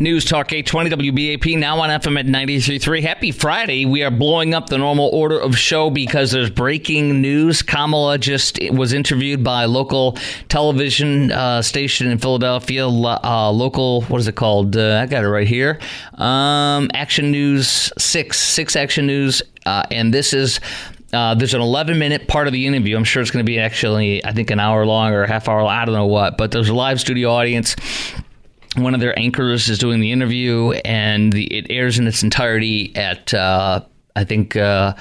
News Talk 820 WBAP, now on FM at 93.3. Happy Friday. We are blowing up the normal order of show because there's breaking news. Kamala just was interviewed by a local television station in Philadelphia. Local, what is it called? I got it right here. Action News 6 Action News. And this is... there's an 11-minute part of the interview. I'm sure it's going to be actually, I think, an hour long or a half hour. I don't know what. But there's a live studio audience. One of their anchors is doing the interview, and it airs in its entirety at, I think, 10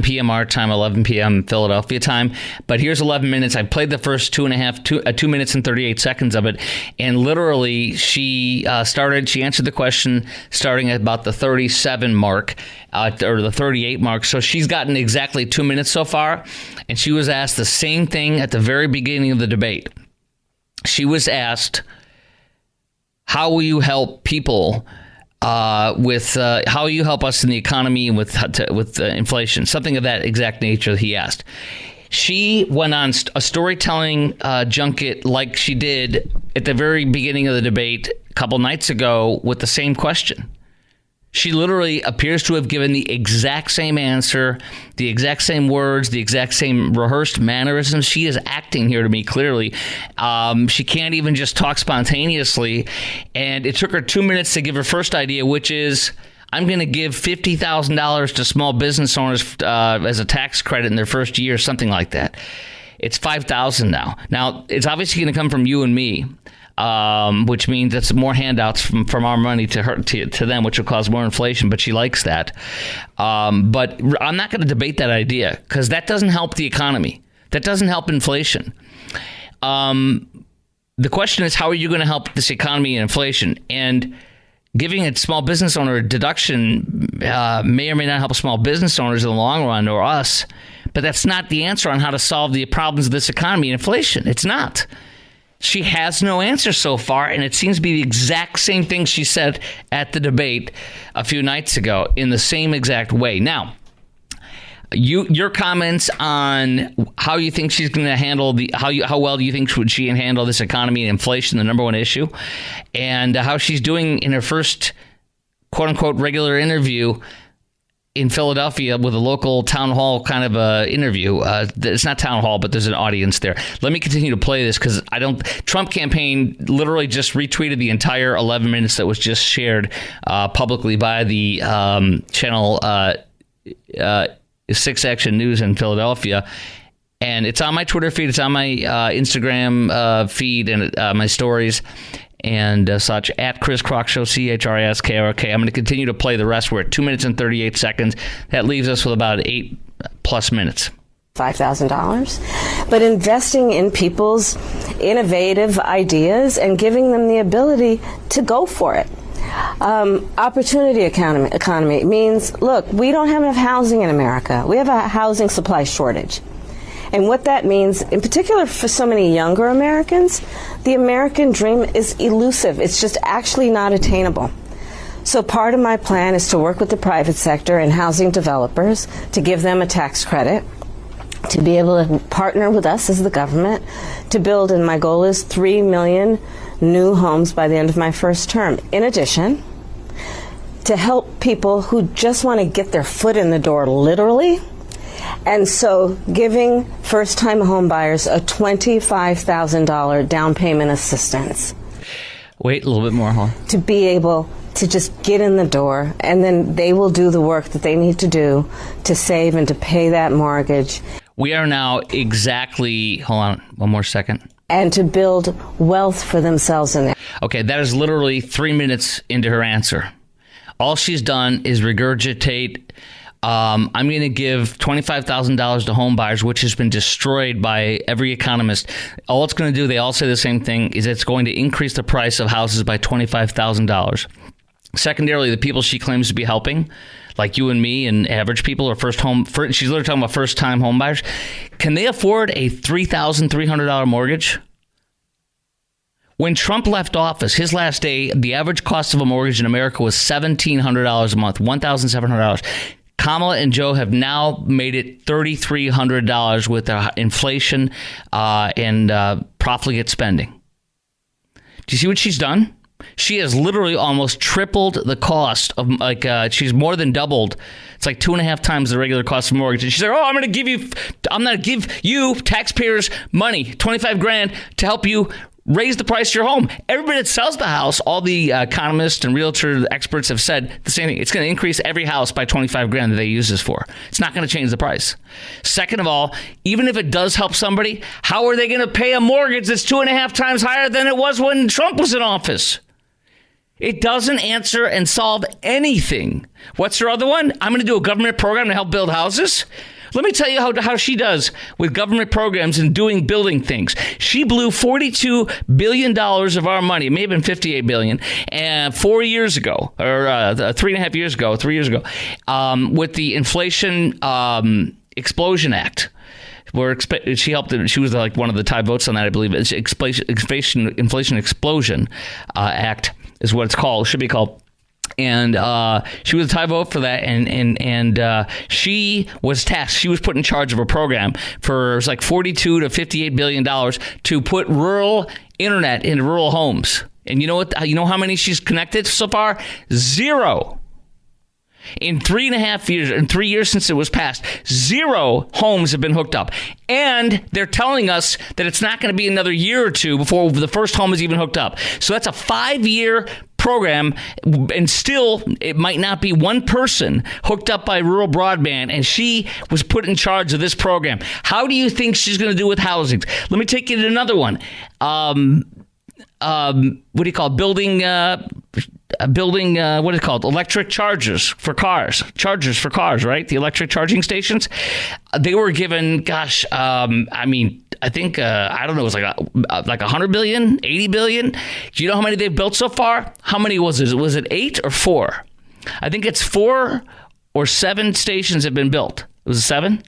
p.m. our time, 11 p.m. Philadelphia time. But here's 11 minutes. I played the first 2 minutes and 38 seconds of it. And literally, she answered the question starting at about the 37 mark, or the 38 mark. So she's gotten exactly 2 minutes so far. And she was asked the same thing at the very beginning of the debate. She was asked, how will you help people how will you help us in the economy and with inflation? Something of that exact nature he asked. She went on a storytelling junket like she did at the very beginning of the debate a couple nights ago with the same question. She literally appears to have given the exact same answer, the exact same words, the exact same rehearsed mannerisms. She is acting here to me, clearly. She can't even just talk spontaneously. And it took her 2 minutes to give her first idea, which is, I'm going to give $50,000 to small business owners as a tax credit in their first year, something like that. It's $5,000 now. Now, it's obviously going to come from you and me. Which means it's more handouts from our money to them, which will cause more inflation. But she likes that. But I'm not going to debate that idea because that doesn't help the economy. That doesn't help inflation. The question is, how are you going to help this economy and inflation? And giving a small business owner a deduction may or may not help small business owners in the long run or us. But that's not the answer on how to solve the problems of this economy and inflation. It's not. She has no answer so far, and it seems to be the exact same thing she said at the debate a few nights ago in the same exact way. Now, your comments on how you think she's going to handle how well do you think she can handle this economy and inflation, the number one issue, and how she's doing in her first quote unquote regular interview in Philadelphia with a local town hall kind of interview. It's not town hall, but there's an audience there. Let me continue to play this because Trump campaign literally just retweeted the entire 11 minutes that was just shared publicly by the channel 6 Action News in Philadelphia. And it's on my Twitter feed. It's on my Instagram feed and my stories and such at Chris Crock Show, ChrisKRK. I'm going to continue to play the rest. We're at 2 minutes and 38 seconds. That leaves us with about 8+ minutes. $5,000, but investing in people's innovative ideas and giving them the ability to go for it. Opportunity economy means, look, we don't have enough housing in America. We have a housing supply shortage. And what that means, in particular for so many younger Americans, the American dream is elusive. It's just actually not attainable. So part of my plan is to work with the private sector and housing developers to give them a tax credit, to be able to partner with us as the government to build, and my goal is 3 million new homes by the end of my first term. In addition, to help people who just want to get their foot in the door, literally. And so giving first-time home buyers a $25,000 down payment assistance. Wait, a little bit more, huh? To be able to just get in the door, and then they will do the work that they need to do to save and to pay that mortgage. We are now exactly, hold on, one more second. And to build wealth for themselves in there. Okay, that is literally 3 minutes into her answer. All she's done is regurgitate, I'm going to give $25,000 to home buyers, which has been destroyed by every economist. All it's going to do, they all say the same thing, is it's going to increase the price of houses by $25,000. Secondarily, the people she claims to be helping, like you and me and average people, or she's literally talking about first-time home buyers. Can they afford a $3,300 mortgage? When Trump left office, his last day, the average cost of a mortgage in America was $1,700 a month, $1,700. Kamala and Joe have now made it $3,300 with inflation and profligate spending. Do you see what she's done? she has literally almost tripled the cost of, she's more than doubled. It's like 2.5 times the regular cost of mortgage. And she's like, I'm going to give you taxpayers money, $25,000 to help you raise the price of your home. Everybody that sells the house, all the economists and realtor experts have said the same thing. It's going to increase every house by $25,000 that they use this for. It's not going to change the price. Second of all, even if it does help somebody, how are they going to pay a mortgage that's 2.5 times higher than it was when Trump was in office? It doesn't answer and solve anything. What's her other one? I'm going to do a government program to help build houses. Let me tell you how she does with government programs and building things. She blew $42 billion of our money. It may have been $58 billion, 4 years ago, or 3.5 years ago, 3 years ago, with the Inflation Explosion Act. Where she helped. She was like one of the tie votes on that, I believe. It's Inflation Explosion Act is what it's called. It should be called. And she was a tie vote for that, and she was tasked. She was put in charge of a program for, it was like $42 to $58 billion to put rural internet in rural homes. And you know what? You know how many she's connected so far? 0. In 3.5 years, in 3 years since it was passed, 0 homes have been hooked up. And they're telling us that it's not going to be another year or two before the first home is even hooked up. So that's a 5-year program, and still it might not be one person hooked up by rural broadband, and she was put in charge of this program. How do you think she's going to do with housing? Let me take you to another one. What do you call it? Building what is it called? Electric chargers for cars, right? The electric charging stations. They were given, I think, I don't know, it was like 100 billion, 80 billion. Do you know how many they've built so far? How many was it? Was it 8 or 4? I think it's 4 or 7 stations have been built. Was it 7?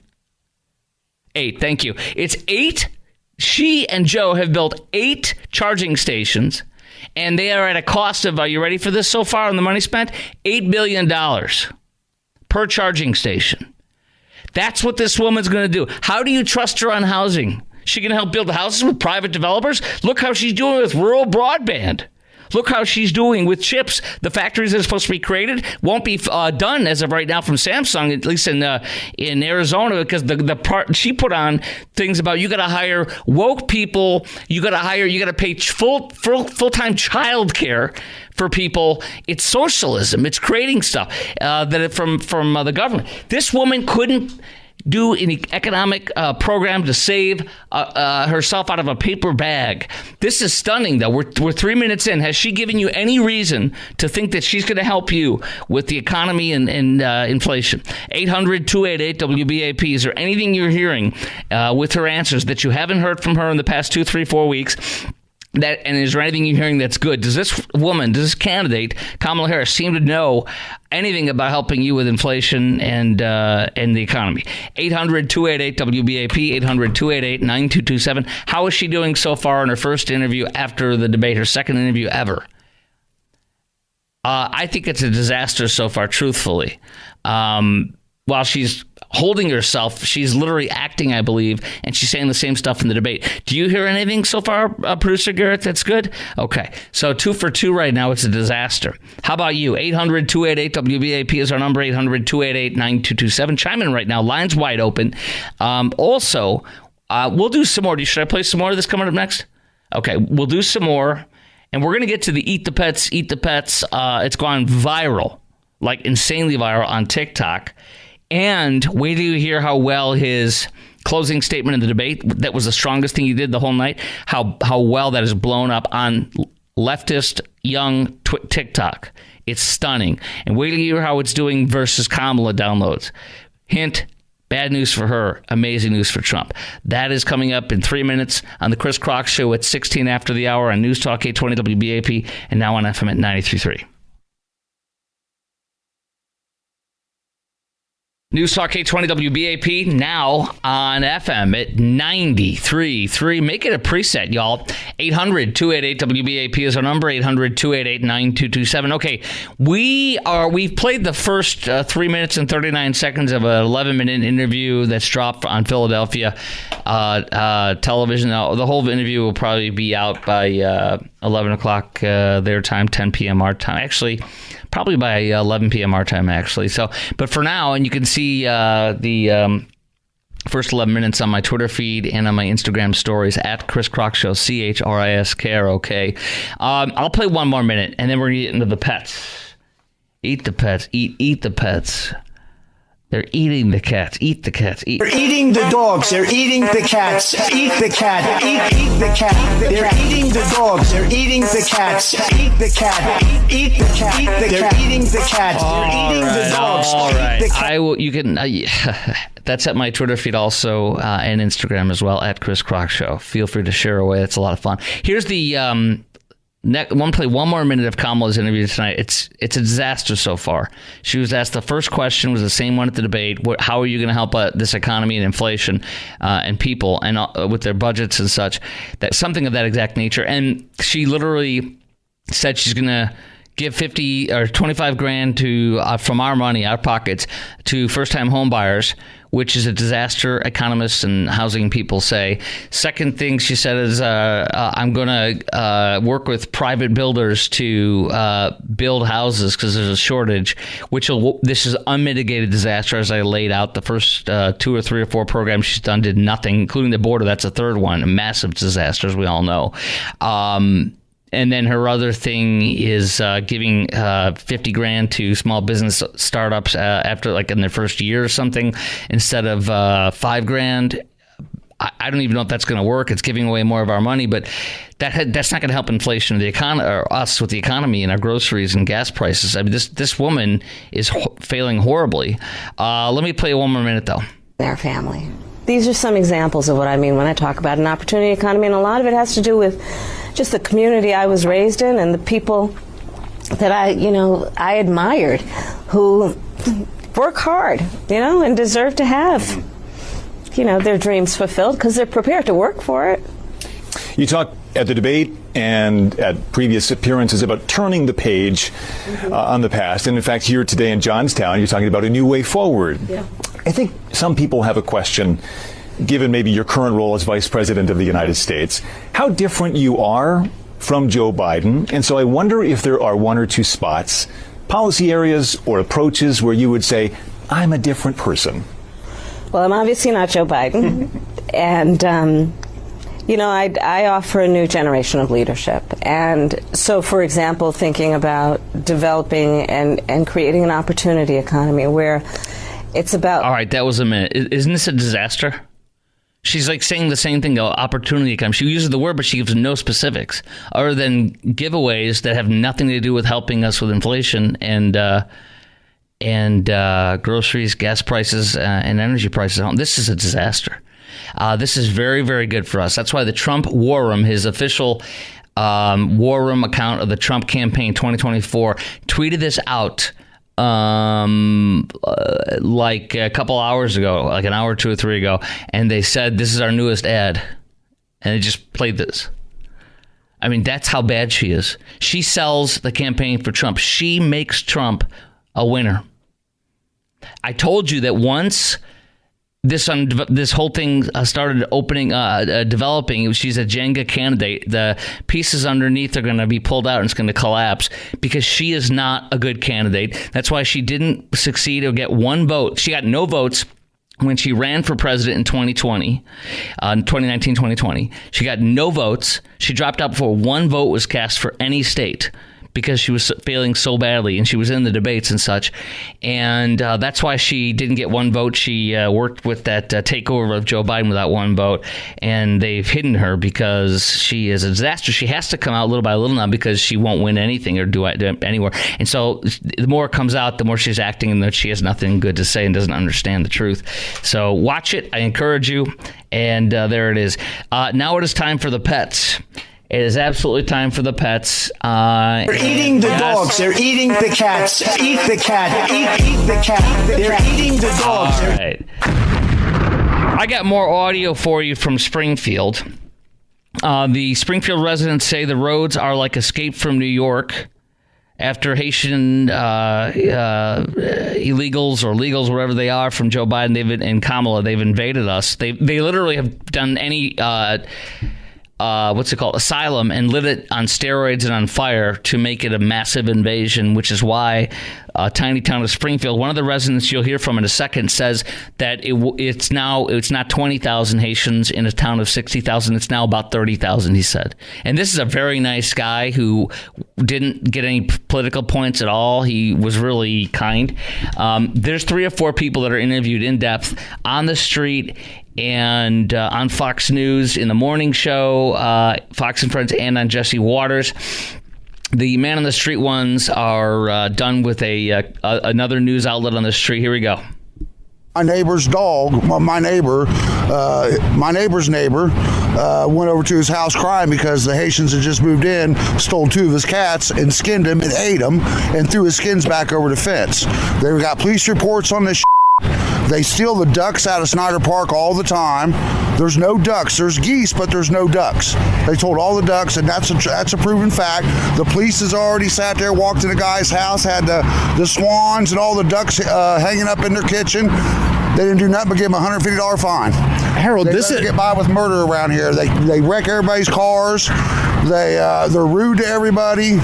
8, thank you. It's 8. She and Joe have built 8 charging stations, and they are at a cost of, are you ready for this so far on the money spent? $8 billion per charging station. That's what this woman's going to do. How do you trust her on housing? She going to help build the houses with private developers? Look how she's doing with rural broadband. Look how she's doing with chips. The factories that are supposed to be created won't be done as of right now from Samsung, at least in Arizona, because the part she put on things about you got to hire woke people, you got to pay full-time child care for people. It's socialism. It's creating stuff from the government. This woman couldn't do an economic program to save herself out of a paper bag. This is stunning, though. We're 3 minutes in. Has she given you any reason to think that she's going to help you with the economy and inflation? 800-288-WBAP. Is there anything you're hearing with her answers that you haven't heard from her in the past 2, 3, 4 weeks? And is there anything you're hearing that's good? Does this candidate, Kamala Harris, seem to know anything about helping you with inflation and the economy? 800-288-WBAP, 800-288-9227. How is she doing so far in her first interview after the debate, her second interview ever? I think it's a disaster so far, truthfully. While she's holding herself, she's literally acting, I believe, and she's saying the same stuff in the debate. Do you hear anything so far, Producer Garrett, that's good? Okay, so 2 for 2 right now. It's a disaster. How about you? 800-288-WBAP is our number, 800-288-9227. Chime in right now. Line's wide open. Also, we'll do some more. Should I play some more of this coming up next? Okay, we'll do some more, and we're going to get to the Eat the Pets. It's gone viral, like insanely viral on TikTok. And wait till you hear how well his closing statement in the debate, that was the strongest thing he did the whole night, how well that is blown up on leftist young TikTok. It's stunning. And wait till you hear how it's doing versus Kamala downloads. Hint, bad news for her, amazing news for Trump. That is coming up in 3 minutes on the Chris Crock Show at 16 after the hour on News Talk 820 WBAP and now on FM at 93.3. News Talk 820 WBAP, now on FM at 93.3. Make it a preset, y'all. 800-288-WBAP is our number, 800-288-9227. Okay, we've played the first 3 minutes and 39 seconds of an 11-minute interview that's dropped on Philadelphia television. Now, the whole interview will probably be out by 11 o'clock their time, 10 p.m. our time. Actually, probably by 11 p.m. our time, actually. So, but for now, and you can see the first 11 minutes on my Twitter feed and on my Instagram stories at Chris Crock Show, ChrisKrok. I'll play one more minute, and then we're going to get into the pets. Eat the pets. Eat the pets. They're eating the cats. Eat the cats. They're eating the dogs. They're eating the cats. Eat the cat. Eat the cat. They're eating the dogs. They're eating the cats. Eat the cat. Eat the cat. They're eating the cats. They're eating the dogs. All right. I will. You can. That's at my Twitter feed also and Instagram as well at Chris Crock Show. Feel free to share away. It's a lot of fun. Here's the. Play one more minute of Kamala's interview tonight. It's a disaster so far. She was asked, the first question was the same one at the debate. How are you going to help this economy and inflation and people and with their budgets and such? That something of that exact nature. And she literally said she's going to give 50 or 25 grand to from our money, our pockets, to first-time home buyers, which is a disaster, economists and housing people say. Second thing she said is, I'm going to work with private builders to build houses because there's a shortage, this is unmitigated disaster, as I laid out. The first 2 or 3 or 4 programs she's done did nothing, including the border. That's a third one, a massive disaster, as we all know. And then her other thing is giving 50 grand to small business startups after, like, in their first year or something, instead of 5 grand. I don't even know if that's going to work. It's giving away more of our money, but that's not going to help inflation or the economy, or us with the economy and our groceries and gas prices. I mean, this woman is failing horribly. Let me play one more minute, though. Their family. These are some examples of what I mean when I talk about an opportunity economy, and a lot of it has to do with just the community I was raised in and the people that I admired, who work hard, and deserve to have, their dreams fulfilled because they're prepared to work for it. You talked at the debate and at previous appearances about turning the page on the past. And in fact, here today in Johnstown, you're talking about a new way forward. Yeah. I think some people have a question, given maybe your current role as Vice President of the United States, how different you are from Joe Biden. And so I wonder if there are 1 or 2 spots, policy areas or approaches where you would say, I'm a different person. Well, I'm obviously not Joe Biden. And, I offer a new generation of leadership. And so, for example, thinking about developing and creating an opportunity economy where it's about... All right, that was a minute. Isn't this a disaster? She's like saying the same thing, opportunity economy. She uses the word, but she gives no specifics other than giveaways that have nothing to do with helping us with inflation and groceries, gas prices, and energy prices. This is a disaster. This is very, very good for us. That's why the Trump War Room, his official War Room account of the Trump campaign 2024, tweeted this out like a couple hours ago, like an hour, 2 or 3 ago, and they said, this is our newest ad. And they just played this. I mean, that's how bad she is. She sells the campaign for Trump. She makes Trump a winner. I told you that once this whole thing started developing, she's a Jenga candidate. The pieces underneath are going to be pulled out and it's going to collapse because she is not a good candidate. That's why she didn't succeed or get 1 vote. She got no votes when she ran for president in 2020, 2019-2020. She got no votes. She dropped out before 1 vote was cast for any state, because she was failing so badly, and she was in the debates and such. And that's why she didn't get 1 vote. She worked with that takeover of Joe Biden without 1 vote, and they've hidden her because she is a disaster. She has to come out little by little now because she won't win anything or do anywhere. And so the more it comes out, the more she's acting and that she has nothing good to say and doesn't understand the truth. So watch it. I encourage you. And there it is. Now it is time for the pets. It is absolutely time for the pets. They're eating the dogs. They're eating the cats. Eat the cat. Eat the cat. They're eating the dogs. All right. I got more audio for you from Springfield. The Springfield residents say the roads are like Escape from New York after Haitian illegals or legals, wherever they are, from Joe Biden and Kamala, they've invaded us. They literally have done any asylum, and lit it on steroids and on fire to make it a massive invasion, which is why tiny town of Springfield, one of the residents you'll hear from in a second, says that it's not 20,000 Haitians in a town of 60,000. It's now about 30,000, he said. And this is a very nice guy who didn't get any political points at all. He was really kind. There's 3 or 4 people that are interviewed in depth on the street and on Fox News in the morning show, Fox and Friends, and on Jesse Waters. The man on the street ones are done with another news outlet on the street. Here we go. My neighbor's dog, my neighbor's neighbor, went over to his house crying because the Haitians had just moved in, stole 2 of his cats, and skinned him and ate them, and threw his skins back over the fence. They got police reports on this. They steal the ducks out of Snyder Park all the time. There's no ducks. There's geese, but there's no ducks. They told all the ducks, and that's a proven fact. The police has already sat there, walked in the guy's house, had the swans and all the ducks hanging up in their kitchen. They didn't do nothing but give him a $150 fine. Harold, they get by with murder around here. They wreck everybody's cars. They're rude to everybody.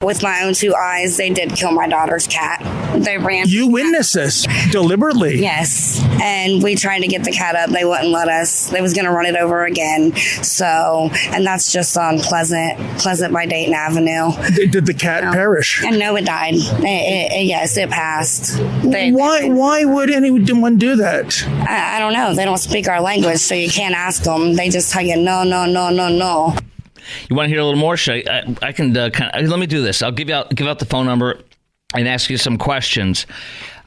With my own 2 eyes, they did kill my daughter's cat. They ran. You witnessed this deliberately. Yes, and we tried to get the cat up. They wouldn't let us. They was going to run it over again. So, and that's just on Pleasant by Dayton Avenue. Did the cat perish? And no, it died. Yes, it passed. Why would anyone do that? I don't know. They don't speak our language, so you can't ask them. They just tell you no. You want to hear a little more? I can let me do this. I'll give out the phone number and ask you some questions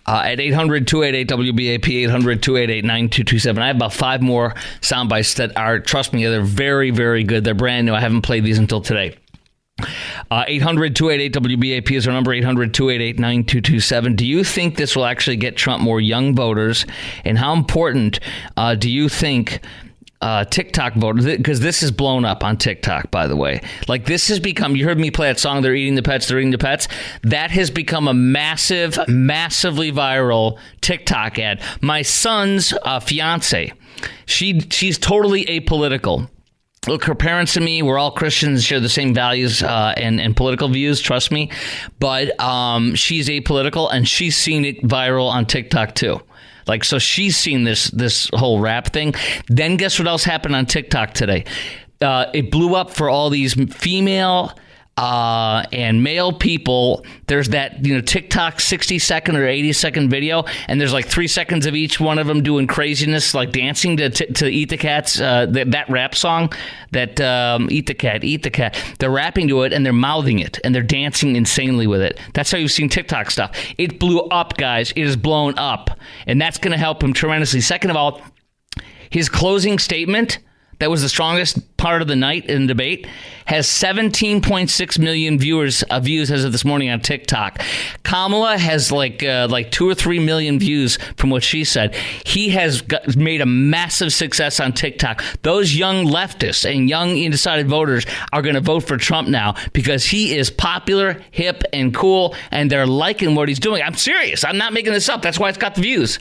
at 800-288-WBAP, 800-288-9227. I have about 5 more sound bites that are, trust me, they're very, very good. They're brand new. I haven't played these until today. 800-288-WBAP is our number, 800-288-9227. Do you think this will actually get Trump more young voters? And how important do you think TikTok voters, because this is blown up on TikTok, by the way. Like, this has become, you heard me play that song, They're Eating the Pets, They're Eating the Pets. That has become a massively viral TikTok ad. My son's fiance, she's totally apolitical. Look, her parents and me, we're all Christians, share the same values and political views, trust me. But she's apolitical, and she's seen it viral on TikTok too. Like, so she's seen this whole rap thing. Then guess what else happened on TikTok today? It blew up for all these female and male people. There's that, TikTok 60-second or 80-second video, and there's like 3 seconds of each one of them doing craziness, like dancing to Eat the Cat's, that rap song, that Eat the Cat, Eat the Cat. They're rapping to it, and they're mouthing it, and they're dancing insanely with it. That's how you've seen TikTok stuff. It blew up, guys. It has blown up, and that's going to help him tremendously. Second of all, his closing statement, that was the strongest part of the night in the debate, has 17.6 million views as of this morning on TikTok. Kamala has like 2 or 3 million views from what she said. He has made a massive success on TikTok. Those young leftists and young undecided voters are going to vote for Trump now because he is popular, hip, and cool, and they're liking what he's doing. I'm serious. I'm not making this up. That's why it's got the views.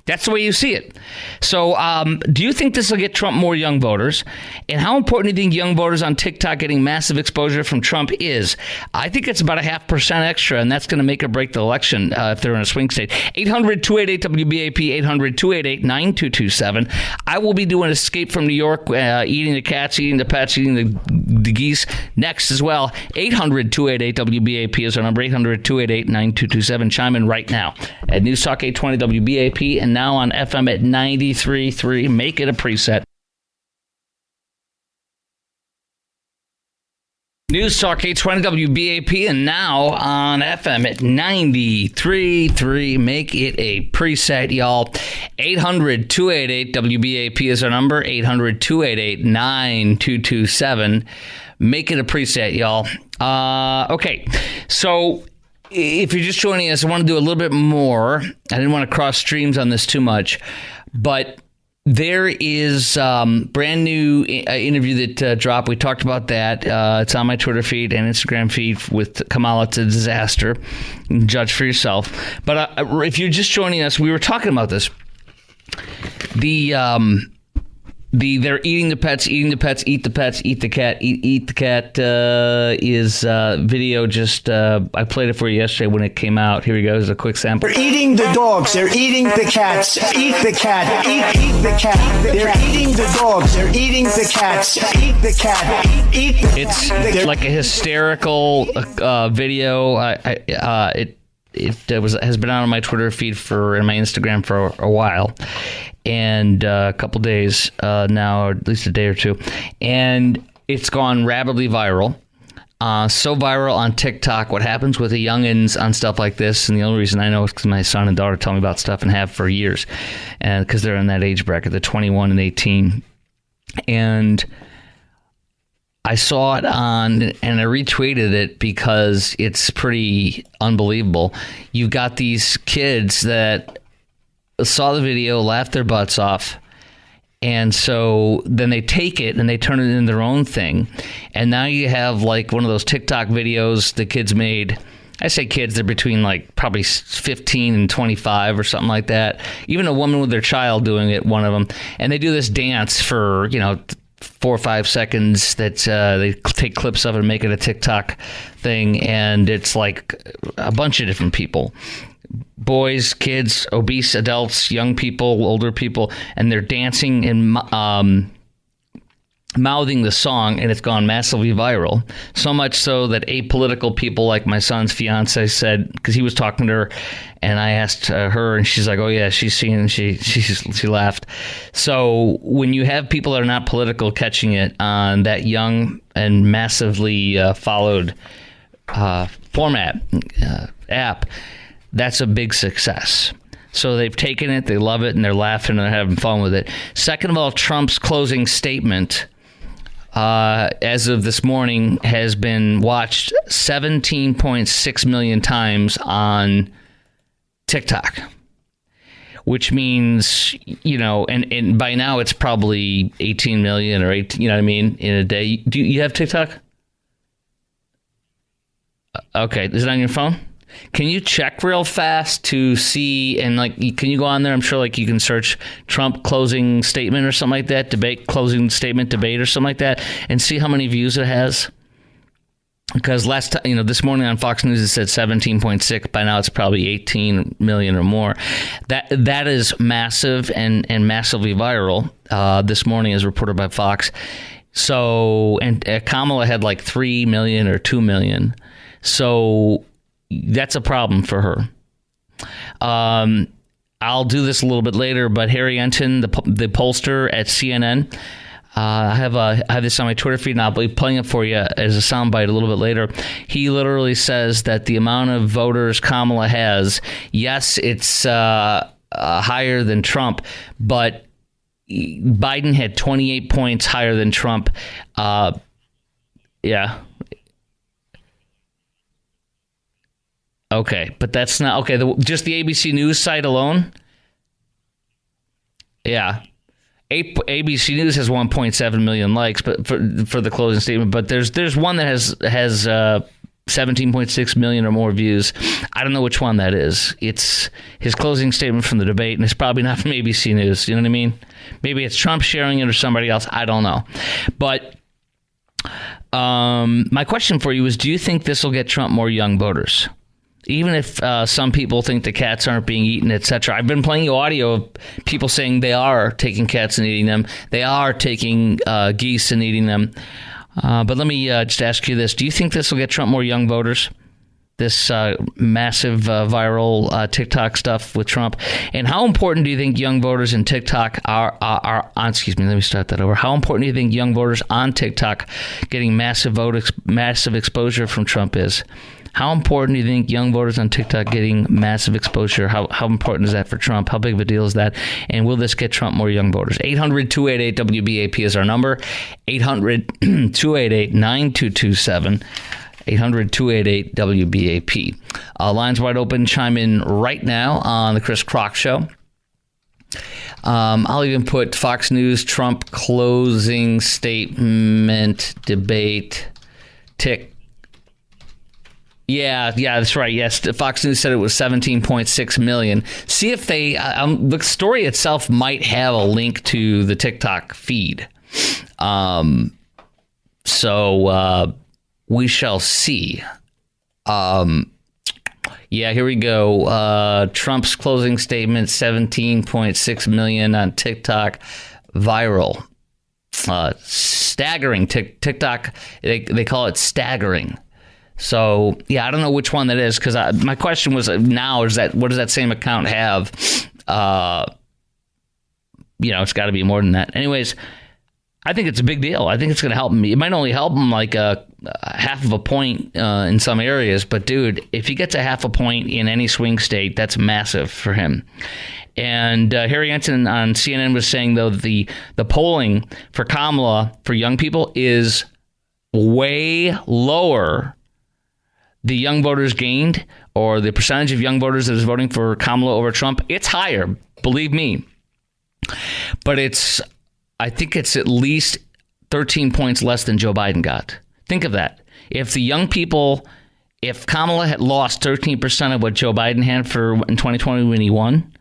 That's the way you see it. So do you think this will get Trump more young voters? And how important do you think young voters on TikTok getting massive exposure from Trump is? I think it's about 0.5% extra, and that's going to make or break the election if they're in a swing state. 800-288-WBAP, 800-288-9227. I will be doing Escape from New York, eating the cats, eating the pets, eating the geese next as well. 800-288-WBAP is our number, 800-288-9227. Chime in right now at News Talk 820 WBAP and now on FM at 93.3. Make it a preset. News Talk 820 WBAP and now on FM at 93.3. Make it a preset, y'all. 800-288-WBAP is our number. 800-288-9227. Make it a preset, y'all. Okay, so if you're just joining us, I want to do a little bit more. I didn't want to cross streams on this too much, but there is brand new interview that dropped. We talked about that. It's on my Twitter feed and Instagram feed with Kamala. It's a disaster. Judge for yourself. But if you're just joining us, we were talking about this. They're eating the pets, eat the pets, eat the cat, eat the cat is video. Just I played it for you yesterday when it came out. Here we go. Here's a quick sample. They're eating the dogs. They're eating the cats. Eat the cat. Eat the cat. They're eating the dogs. They're eating the cats. Eat the cat. Eat the cat. It's like a hysterical video. It has been on my Twitter feed and my Instagram for a while. And a couple days now, or at least a day or two. And it's gone rapidly viral. So viral on TikTok. What happens with the youngins on stuff like this, and the only reason I know is because my son and daughter tell me about stuff and have for years. And because they're in that age bracket, they're 21 and 18. And I saw it and I retweeted it because it's pretty unbelievable. You've got these kids that saw the video, laughed their butts off, and so then they take it and they turn it into their own thing. And now you have like one of those TikTok videos the kids made. I say kids, they're between like probably 15 and 25 or something like that. Even a woman with their child doing it, one of them. And they do this dance for, 4 or 5 seconds that they take clips of and make it a TikTok thing. And it's like a bunch of different people. Boys, kids, obese adults, young people, older people, and they're dancing and mouthing the song, and it's gone massively viral. So much so that apolitical people like my son's fiance said, because he was talking to her, and I asked her, and she's like, "Oh yeah, she's seen it." She laughed. So when you have people that are not political catching it on that young and massively followed format app, that's a big success. So they've taken it, they love it, and they're laughing and they're having fun with it. Second of all, Trump's closing statement, as of this morning, has been watched 17.6 million times on TikTok, which means, and by now it's probably 18 million or 18, in a day. Do you have TikTok? Okay, is it on your phone? Can you check real fast to see, and can you go on there? I'm sure you can search Trump closing statement or something like that, closing statement debate or something like that, and see how many views it has. Because last time, this morning on Fox News it said 17.6. By now it's probably 18 million or more. That is massive and massively viral. This morning, as reported by Fox. So, and Kamala had 3 million or 2 million. So that's a problem for her. I'll do this a little bit later, but Harry Enton, the pollster at CNN, I have this on my Twitter feed, and I'll be playing it for you as a soundbite a little bit later. He literally says that the amount of voters Kamala has, yes, it's higher than Trump, but Biden had 28 points higher than Trump. Yeah. Okay, but that's not okay. Just the ABC News site alone. Yeah, ABC News has 1.7 million likes, but for the closing statement. But there's one that has 17.6 million or more views. I don't know which one that is. It's his closing statement from the debate, and it's probably not from ABC News. You know what I mean? Maybe it's Trump sharing it or somebody else. I don't know. But my question for you is: do you think this will get Trump more young voters? Even if some people think the cats aren't being eaten, etc. I've been playing you audio of people saying they are taking cats and eating them. They are taking geese and eating them. But let me just ask you this. Do you think this will get Trump more young voters? this massive viral TikTok stuff with Trump. And how important do you think young voters in TikTok are on, excuse me, let me start that over. How important do you think young voters on TikTok getting massive exposure from Trump is? How important do you think young voters on TikTok getting massive exposure, how important is that for Trump? How big of a deal is that? And will this get Trump more young voters? 800-288-WBAP is our number. 800-288-9227. 800-288-WBAP. Lines wide open. Chime in right now on the Chris Crock Show. I'll even put Fox News, Trump closing statement, debate, Yeah, that's right. Yes, Fox News said it was 17.6 million. See if they, the story itself might have a link to the TikTok feed. So we shall see. Yeah, here we go. Trump's closing statement, 17.6 million on TikTok, viral. Staggering. TikTok, they call it staggering. So, yeah, I don't know which one that is, because my question was now is that what does that same account have? It's got to be more than that. Anyways, I think it's a big deal. I think it's going to help him. It might only help him like a half of a point in some areas. But, dude, if he gets a half a point in any swing state, that's massive for him. And Harry Ensign on CNN was saying, though, the polling for Kamala for young people is way lower. The young voters gained, or the percentage of young voters that is voting for Kamala over Trump, it's higher, believe me. But I think it's at least 13 points less than Joe Biden got. Think of that. If Kamala had lost 13% of what Joe Biden had in 2020 when he won,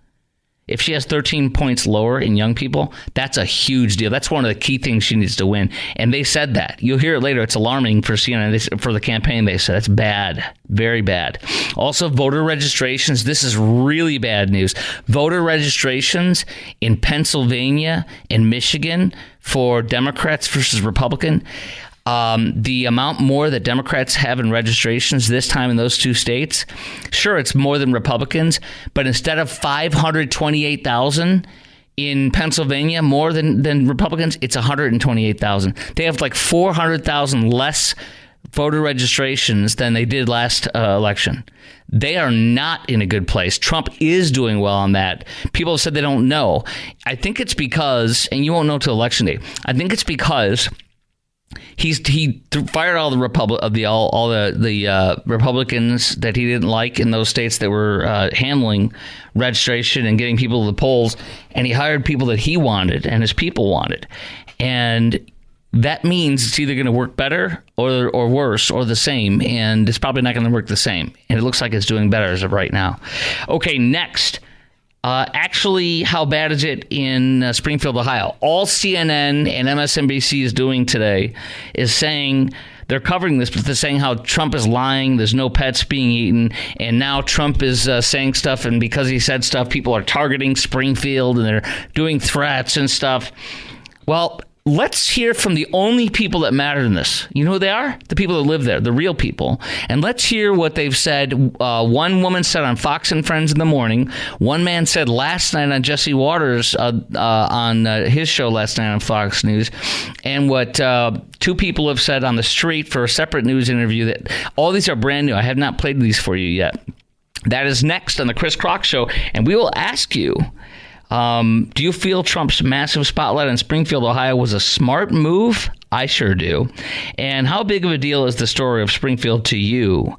if she has 13 points lower in young people, that's a huge deal. That's one of the key things she needs to win. And they said that. You'll hear it later. It's alarming for CNN. For the campaign, they said it's bad, very bad. Also, voter registrations. This is really bad news. Voter registrations in Pennsylvania and Michigan for Democrats versus Republican. The amount more that Democrats have in registrations this time in those two states, sure, it's more than Republicans, but instead of 528,000 in Pennsylvania, more than Republicans, it's 128,000. They have like 400,000 less voter registrations than they did last election. They are not in a good place. Trump is doing well on that. People have said they don't know. I think it's because, and you won't know till election day, I think it's because he fired all the Republicans that he didn't like in those states that were handling registration and getting people to the polls, and he hired people that he wanted and his people wanted. And that means it's either going to work better or worse or the same, and it's probably not going to work the same. And it looks like it's doing better as of right now. Okay, next. Actually, how bad is it in Springfield, Ohio? All CNN and MSNBC is doing today is saying, they're covering this, but they're saying how Trump is lying, there's no pets being eaten, and now Trump is saying stuff, and because he said stuff, people are targeting Springfield, and they're doing threats and stuff. Well, let's hear from the only people that matter in this. You know who they are? The people that live there, the real people. And let's hear what they've said. One woman said on Fox and Friends in the morning. One man said last night on Jesse Waters on his show last night on Fox News. And what two people have said on the street for a separate news interview. That all these are brand new. I have not played these for you yet. That is next on the Chris Crock Show. And we will ask you, do you feel Trump's massive spotlight on Springfield, Ohio was a smart move? I sure do. And how big of a deal is the story of Springfield to you?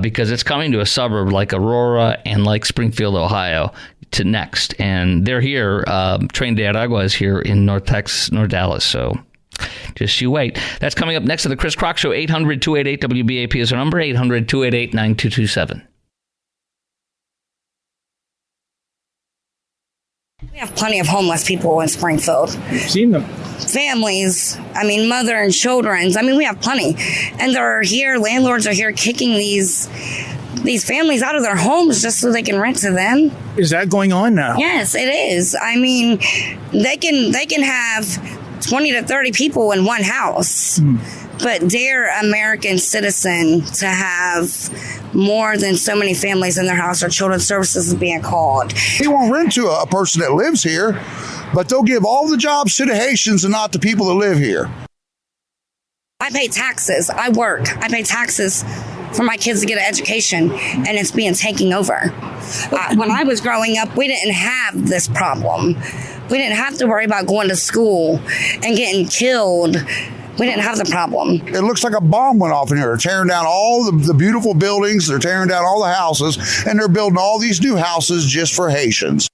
Because it's coming to a suburb like Aurora and like Springfield, Ohio to next. And they're here. Train de Aragua is here in North Texas, North Dallas. So just you wait. That's coming up next to the Chris Crock Show. 800-288-WBAP is our number. 800-288-9227. We have plenty of homeless people in Springfield. I've seen them. Families, mother and children. We have plenty. And they're here, landlords are here kicking these families out of their homes just so they can rent to them. Is that going on now? Yes, it is. They can have 20 to 30 people in one house. But dare American citizen to have more than so many families in their house or children's services is being called. They won't rent to a person that lives here, but they'll give all the jobs to the Haitians and not the people that live here. I pay taxes. I work. I pay taxes for my kids to get an education, and it's being taken over. When I was growing up, we didn't have this problem. We didn't have to worry about going to school and getting killed. We didn't have the problem. It looks like a bomb went off in here. They're tearing down all the beautiful buildings. They're tearing down all the houses, and they're building all these new houses just for Haitians.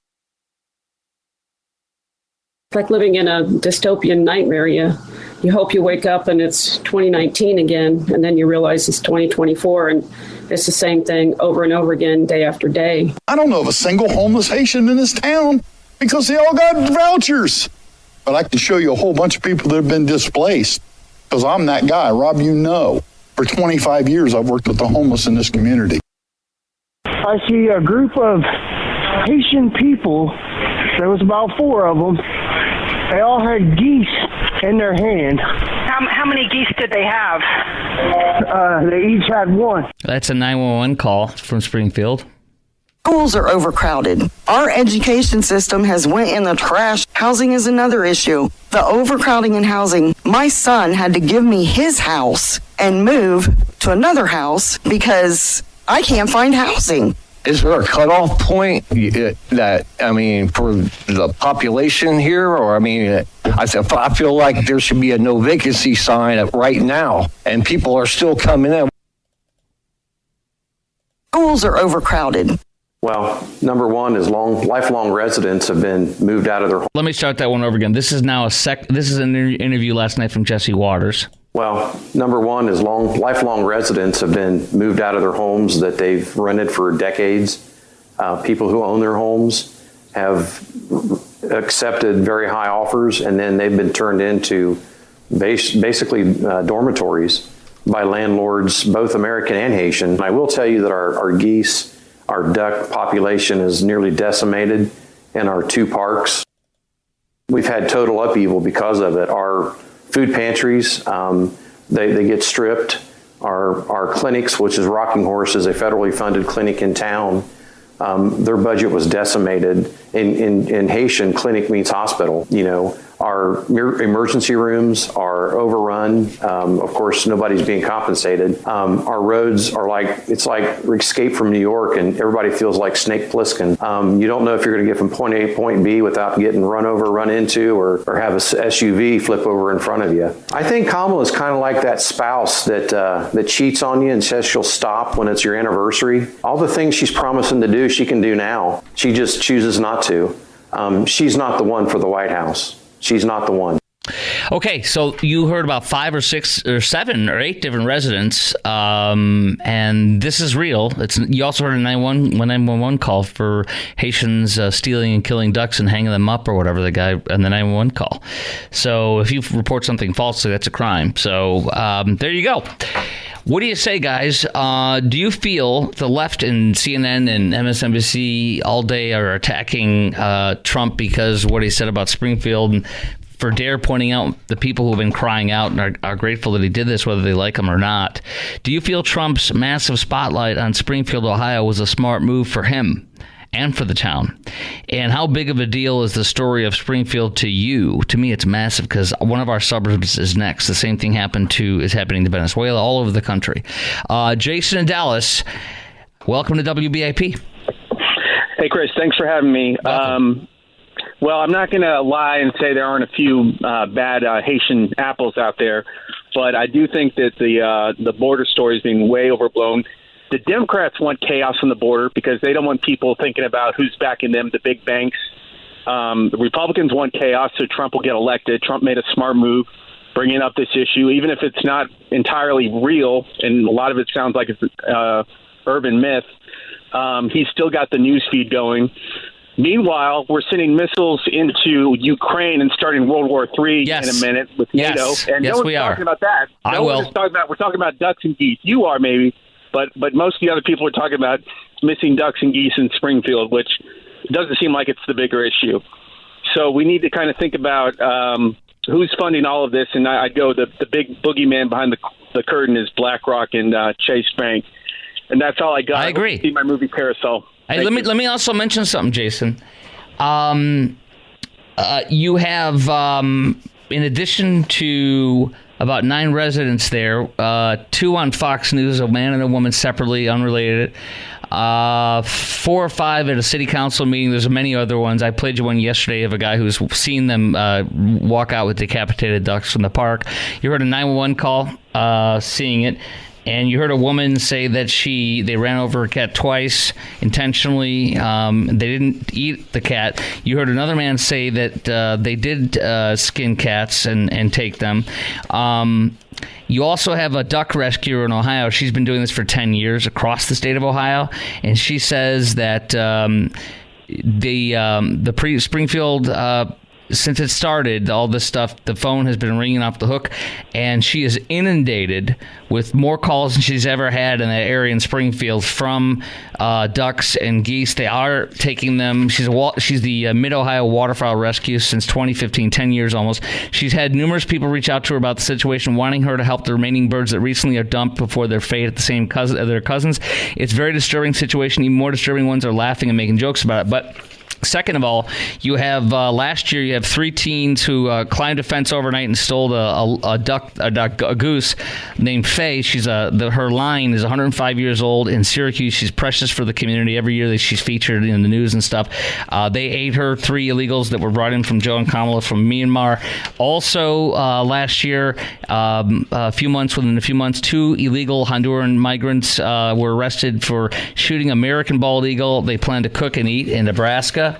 It's like living in a dystopian nightmare. You hope you wake up and it's 2019 again, and then you realize it's 2024, and it's the same thing over and over again, day after day. I don't know of a single homeless Haitian in this town because they all got vouchers. But I can show you a whole bunch of people that have been displaced because I'm that guy. Rob, you know, for 25 years I've worked with the homeless in this community. I see a group of Haitian people. There was about 4 of them. They all had geese in their hand. How many geese did they have? They each had 1. That's a 911 call from Springfield. Schools are overcrowded. Our education system has went in the trash. Housing is another issue. The overcrowding in housing. My son had to give me his house and move to another house because I can't find housing. Is there a cutoff point that, I mean, for the population here? Or, I mean, I feel like there should be a no vacancy sign right now, and people are still coming in. Schools are overcrowded. Well, number one is lifelong residents have been moved out of their homes. Let me start that one over again. This is now this is an interview last night from Jesse Waters. Well, number one is lifelong residents have been moved out of their homes that they've rented for decades. People who own their homes have accepted very high offers, and then they've been turned into basically dormitories by landlords, both American and Haitian. I will tell you that our geese, our duck population is nearly decimated in our 2 parks. We've had total upheaval because of it. Our food pantries, they get stripped. Our clinics, which is Rocking Horse, is a federally funded clinic in town. Their budget was decimated. In Haitian, clinic means hospital. You know, our emergency rooms are overrun. Of course, nobody's being compensated. Our roads are it's like Escape from New York, and everybody feels like Snake Plissken. You don't know if you're going to get from point A to point B without getting run over, run into, or have a SUV flip over in front of you. I think Kamala is kind of like that spouse that cheats on you and says she'll stop when it's your anniversary. All the things she's promising to do, she can do now. She just chooses not to. She's not the one for the White House. She's not the one. Okay, so you heard about 5 or 6 or 7 or 8 different residents, and this is real. You also heard a 911 call for Haitians stealing and killing ducks and hanging them up or whatever, the guy on the 911 call. So if you report something falsely, that's a crime. So there you go. What do you say, guys? Do you feel the left and CNN and MSNBC all day are attacking Trump because of what he said about Springfield, and for Dare pointing out the people who have been crying out and are grateful that he did this, whether they like him or not? Do you feel Trump's massive spotlight on Springfield, Ohio was a smart move for him and for the town? And how big of a deal is the story of Springfield to you? To me, it's massive because one of our suburbs is next. The same thing is happening to Venezuela, all over the country. Jason in Dallas, welcome to WBAP. Hey, Chris, thanks for having me. Well, I'm not going to lie and say there aren't a few bad Haitian apples out there, but I do think that the border story is being way overblown. The Democrats want chaos on the border because they don't want people thinking about who's backing them, the big banks. The Republicans want chaos so Trump will get elected. Trump made a smart move bringing up this issue, even if it's not entirely real, and a lot of it sounds like it's urban myth. He's still got the news feed going. Meanwhile, we're sending missiles into Ukraine and starting World War III in a minute with NATO. And no one's talking about that. We're talking about ducks and geese. You are, maybe. But most of the other people are talking about missing ducks and geese in Springfield, which doesn't seem like it's the bigger issue. So we need to kind of think about who's funding all of this? And I'd go, the big boogeyman behind the curtain is BlackRock and Chase Bank. And that's all I got. I agree. See my movie Carousel. Hey, let me also mention something, Jason. You have, in addition to about 9 residents there, 2 on Fox News, a man and a woman separately, unrelated. 4 or 5 at a city council meeting. There's many other ones. I played you one yesterday of a guy who's seen them walk out with decapitated ducks from the park. You heard a 911 call, seeing it. And you heard a woman say that they ran over a cat twice intentionally. They didn't eat the cat. You heard another man say that they did skin cats and take them. You also have a duck rescuer in Ohio. She's been doing this for 10 years across the state of Ohio. And she says that Springfield, since it started, all this stuff, the phone has been ringing off the hook, and she is inundated with more calls than she's ever had in that area in Springfield from ducks and geese. They are taking them. She's the Mid-Ohio Waterfowl Rescue since 2015, 10 years almost. She's had numerous people reach out to her about the situation, wanting her to help the remaining birds that recently are dumped before their fate at the same their cousins. It's a very disturbing situation. Even more disturbing ones are laughing and making jokes about it. But second of all, you have last year you have 3 teens who climbed a fence overnight and stole a goose named Faye. Her line is 105 years old in Syracuse. She's precious for the community. Every year that she's featured in the news and stuff. They ate her. 3 illegals that were brought in from Joe and Kamala from Myanmar. Also last year, within a few months, 2 illegal Honduran migrants were arrested for shooting American bald eagle they plan to cook and eat in Nebraska.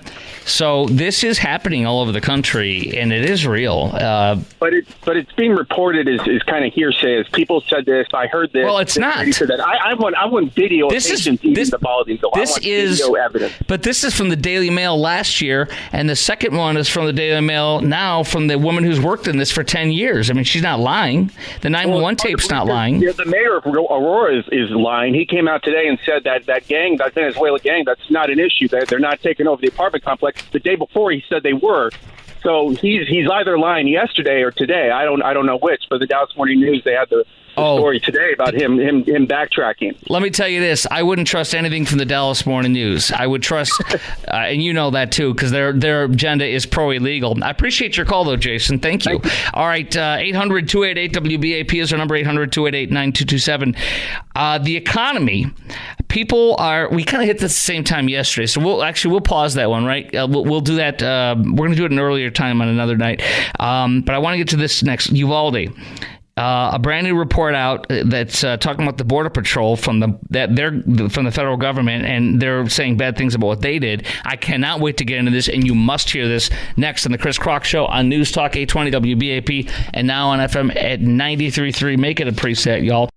So this is happening all over the country, and it is real. But it's being reported as kind of hearsay. As people said this, I heard this. Well, it's not. Said that. I want video. This is the bald eagle. Video evidence. But this is from the Daily Mail last year, and the second one is from the Daily Mail now, from the woman who's worked in this for 10 years. I mean, she's not lying. The 911 tape's not lying. Yeah, the mayor of Aurora is lying. He came out today and said that gang, that Venezuela gang, that's not an issue. They're not taking over the apartment complex. The day before, he said they were. So he's either lying yesterday or today. I don't know which. But the Dallas Morning News, they had the story today about him backtracking. Let me tell you this: I wouldn't trust anything from the Dallas Morning News. I would trust, and you know that too, because their agenda is pro-illegal. I appreciate your call, though, Jason. Thank you. All right, 800-288-WBAP is our number. 800-288-9227. The economy. People are. We kind of hit this at the same time yesterday, so we'll pause that one, right? We'll do that. We're going to do it an earlier time on another night. But I want to get to this next. Uvalde. A brand new report out that's talking about the Border Patrol from the federal government, and they're saying bad things about what they did. I cannot wait to get into this, and you must hear this next on the Chris Kroc Show on News Talk 820 WBAP and now on FM at 93.3. Make it a preset, y'all.